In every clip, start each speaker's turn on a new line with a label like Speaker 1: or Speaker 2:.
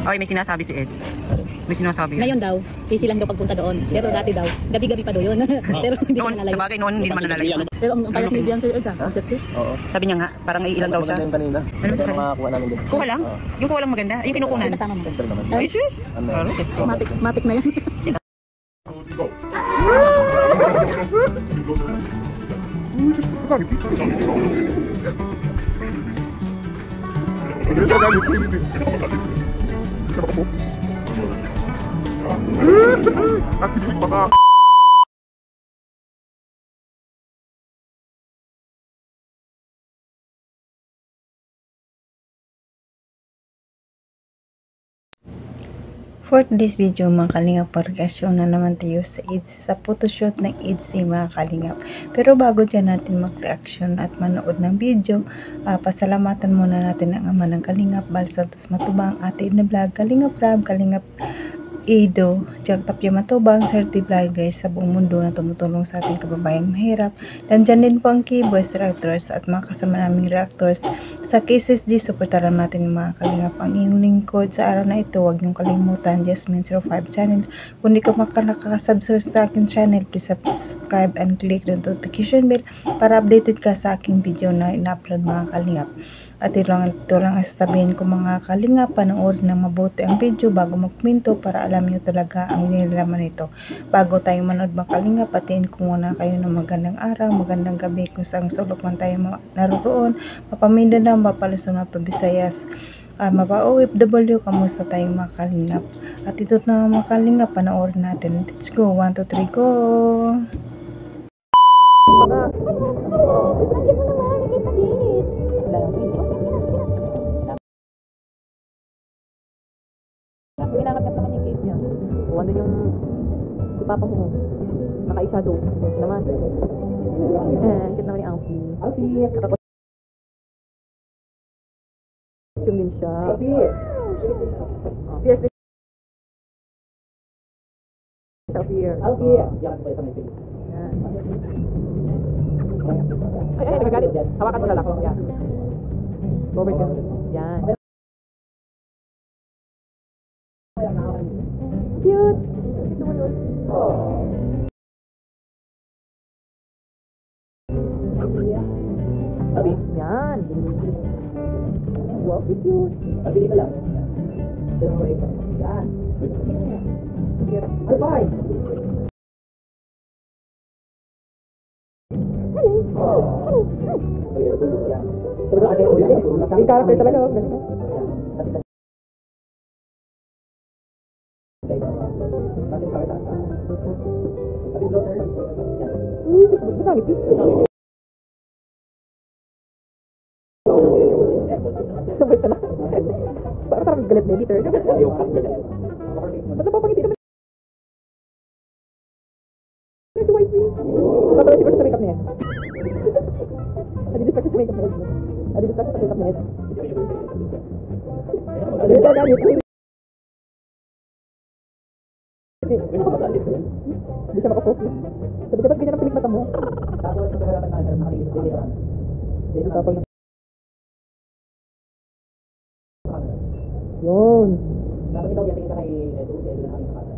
Speaker 1: Ay, may sinasabi si Eds. May sinasabi.
Speaker 2: Ngayon daw, easy lang daw pagpunta doon. Pero dati daw, gabi-gabi pa daw yun. Pero hindi
Speaker 1: Noon,
Speaker 2: naman nalayo.
Speaker 1: sa bagay noon, hindi naman nalalayo.
Speaker 2: Pero ang payat ni Bian si Eds ah. Sexy.
Speaker 3: Oo.
Speaker 1: Sabi niya nga, parang iilan daw siya.
Speaker 3: Maganda yung kanina.
Speaker 1: Ano
Speaker 3: Kasi
Speaker 1: sabi?
Speaker 3: makakuha namin din.
Speaker 1: Kuha lang? Yung kuha lang maganda? Yung kinukunan?
Speaker 2: Kasama mo.
Speaker 3: Siyempre naman.
Speaker 1: Ay, sus!
Speaker 3: Ano?
Speaker 1: Aro, Diyos ko.
Speaker 2: Matik na yan.
Speaker 4: For this video mga kalingap, reaksyon na naman tayo sa AIDS, sa photoshoot ng AIDS mga kalingap. Pero bago dyan natin mag-reaction at manood ng video, pasalamatan muna natin ang ama ng kalingap, Bal Santos Matubang, Ate Edna Vlog, Kalingap Rab, Kalingap Edo, Jack Tapia Matubang, Certi Vloggers sa buong mundo na tumutulong sa ating kababayang mahirap. Nandyan din po ang K-Boys Reactors at mga kasama naming reactors sa KSSD. Supportaran natin yung mga kalingap. Ang iyong lingkod sa araw na ito, huwag niyong kalimutan, Jasmine05 channel. Kung di ka nakakasubscribe sa akin channel, please subscribe and click the notification bell para updated ka sa aking video na ina-upload mga kalingap. At ito lang sasabihin ko mga kalingap, panoorin ng mabuti ang video bago magkomento para alam nyo talaga ang nilalaman nito. Bago tayo manood mga kalingap, patiin ko muna kayo ng magandang araw, magandang gabi kung saan sulok man tayo naroon, Mapamindanao, Mapaluzon, Mapabisayas, Mapa-OFW, kamusta tayong mga kalingap. At ito na mga kalingap, panoorin natin. Let's go, 1, 2, 3, go!
Speaker 2: Pinangat naman yung case niya. O ano yung si Papa mo, naka-shadow. Yes naman. Kit naman yung Alfie. Alfie! Costume din siya. Alfie! Fierce. Alfie! Alfie! Yan pa sa may face. Ay, nagagalit. Hawakan mo na lang. Yan. Over ka. Yan. Cute! Ito mo yun. Abi? Yan. Wow, cute. Abi, ka lang. Yan. Goodbye! Yung character talaga. Parang galit na editor. Ba't napapangiti naman? Ito wifey. Tapos siguro sa makeup na yan. Nadi-distract sa makeup na yan. Nadi-distract sa makeup na yan. Hindi siya makafocus. Sabi dapat ganyan ang pilik mata mo. Tapos sa harapan na nakalilis din yan. Tapos yun. Dapat ikaw yatingin ka kay Edu. Si Edu na kami sa kanan.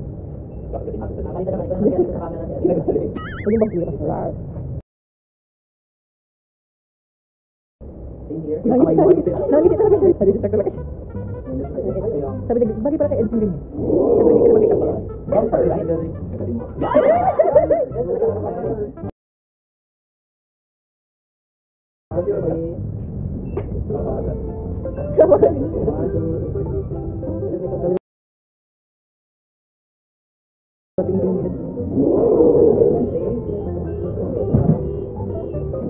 Speaker 2: Nakalita naman ikaw yatingin sa kanan na si Edu. Huwag yung mag-clear. Rar. Nangiti talaga siya. Nadi-distract talaga siya. Sabi niya, bagay pala kay Edson ganyan. Sabi niya, hindi ka na mag-ikap.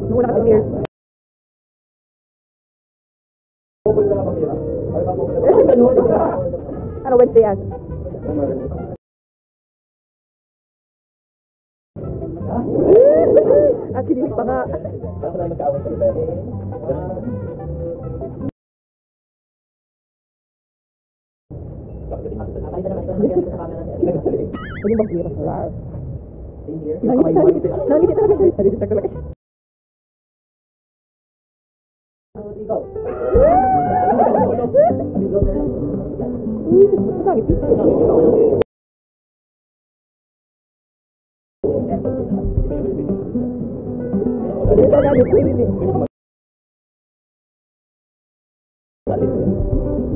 Speaker 2: Nung una kasi tears. Ano Wednesday yan? At kinilig pa nga. Pwede mag-clear. Rar. Nangiti talaga siya. Nadi-distract talaga siya. Ikaw. Bakit?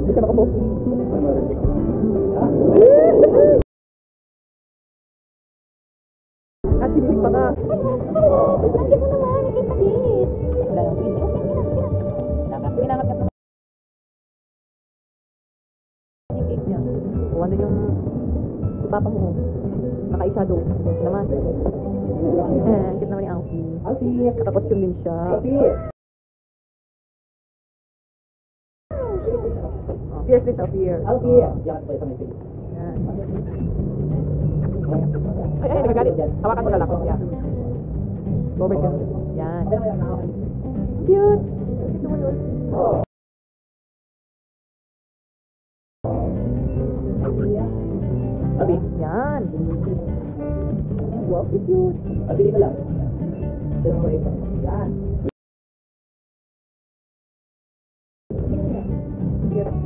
Speaker 2: Bisa makapo. At sinilig pa nga.
Speaker 3: Bakit mo naman? Nakipatid.
Speaker 2: Wala lang. Sige. Pinangat ka naman. Yung cake niya. O ano yung papa mo. Naka-shadow. Yes naman. Kit naman ni Alfie. Alfie. Naka-costume din siya. Alfie. Fierce face of fear.
Speaker 5: Alfie! Yan, pa sa may face.
Speaker 2: Yan. Ay, nagagalit. Hawakan mo na lang. Yan. Bobert ka. Yan. Cute. Ito mo yun.
Speaker 5: Abi,
Speaker 2: Yan. Wow, cute.
Speaker 5: abi ka lang. Yan.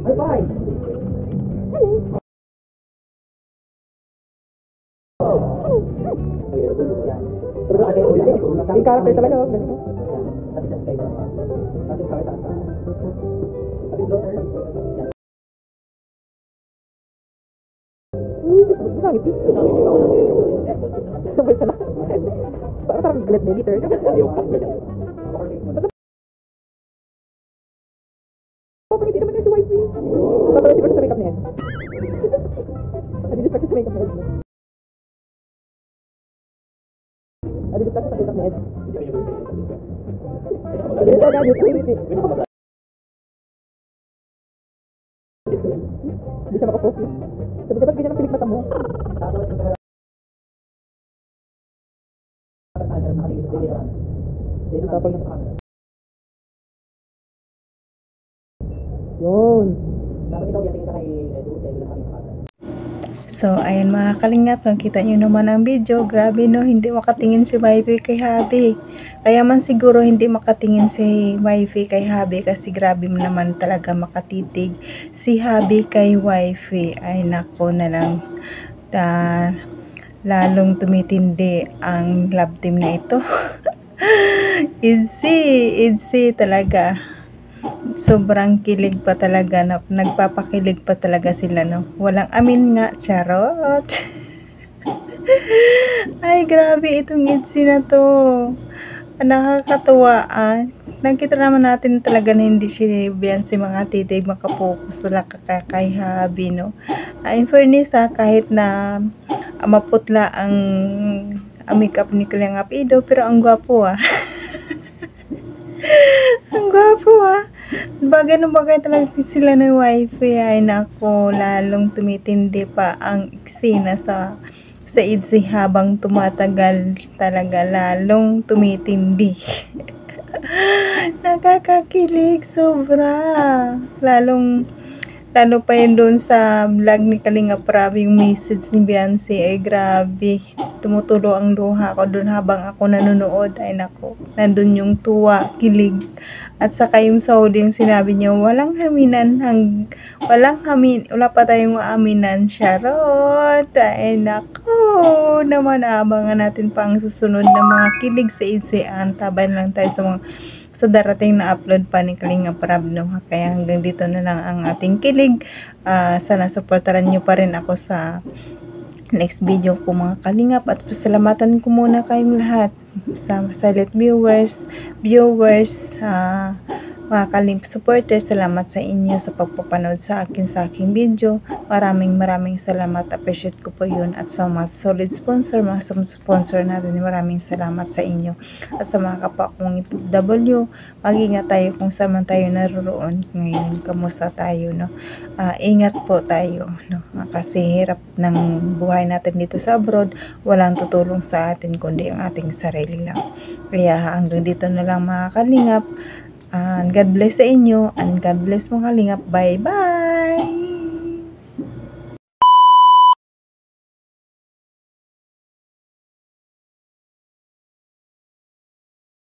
Speaker 5: Ay, bye!
Speaker 2: Yung character talaga. Oh, ganito. Bakit? Sabay ka na. Parang galit na editor. Bakit hindi naman yung si wifey? Tapos siguro sa makeup na yan. Adi-distract sa makeup na yan. Adi-distract sa makeup na yan. Hindi siya makafocus. Sabi dapat ganyan ang pilik mata mo. Yun.
Speaker 4: So, ayan mga kalingap, nakita nyo naman ang video. Grabe no, hindi makatingin si wifey kay Habi. Kaya man siguro hindi makatingin si wifey kay Habi kasi grabe mo naman talaga makatitig si Habi kay wifey. Ay nako na lang. Lalong tumitindi ang love team na ito. Idsi talaga. Sobrang kilig pa talaga, nagpapakilig pa talaga sila, no? Walang amin nga, charot. Ay, grabe itong Itzy na to. Nakakatuwa, Nakita naman natin talaga na hindi si Beyonce mga titig makapokus talaga kay Habi, no? In fairness, kahit na maputla ang makeup ni Kuya Apido, pero ang gwapo, Ang gwapo, Bagay na bagay talaga sila ng wifey. Ay nako, lalong tumitindi pa ang eksena sa Itzy habang tumatagal, talaga lalong tumitindi. Nakakakilig sobra. Lalo pa yun doon sa vlog ni Kalinga Prab, yung message ni Beyonce, ay grabe. Tumutulo ang luha ko doon habang ako nanonood. Ay nako, nandun yung tuwa, kilig. At saka yung sa huli yung sinabi niya, wala pa tayong maaminan, charot. Ay nako, naman abangan natin pa ang susunod na mga kilig sa Itzy. Taban lang tayo sa darating na upload pa ni Kalinga Prab, no? Kaya hanggang dito na lang ang ating kilig. Sana supportaran nyo pa rin ako sa next video ko mga kalingap, at pasalamatan ko muna kayong lahat sa silent viewers, mga kalingap supporters. Salamat sa inyo sa pagpapanood sa aking video. Maraming salamat, appreciate ko po yun. At sa mga solid sponsor, mga sponsor natin, maraming salamat sa inyo. At sa mga kapwa kong W, mag-ingat tayo kung saan man tayo naroon ngayon. Kamusta tayo, no? Ingat po tayo, no? Kasi hirap ng buhay natin dito sa abroad. Walang tutulong sa atin kundi ang ating sarili lang. Kaya hanggang dito na lang mga kalingap. And God bless sa inyo, and God bless mga kalingap. Bye bye.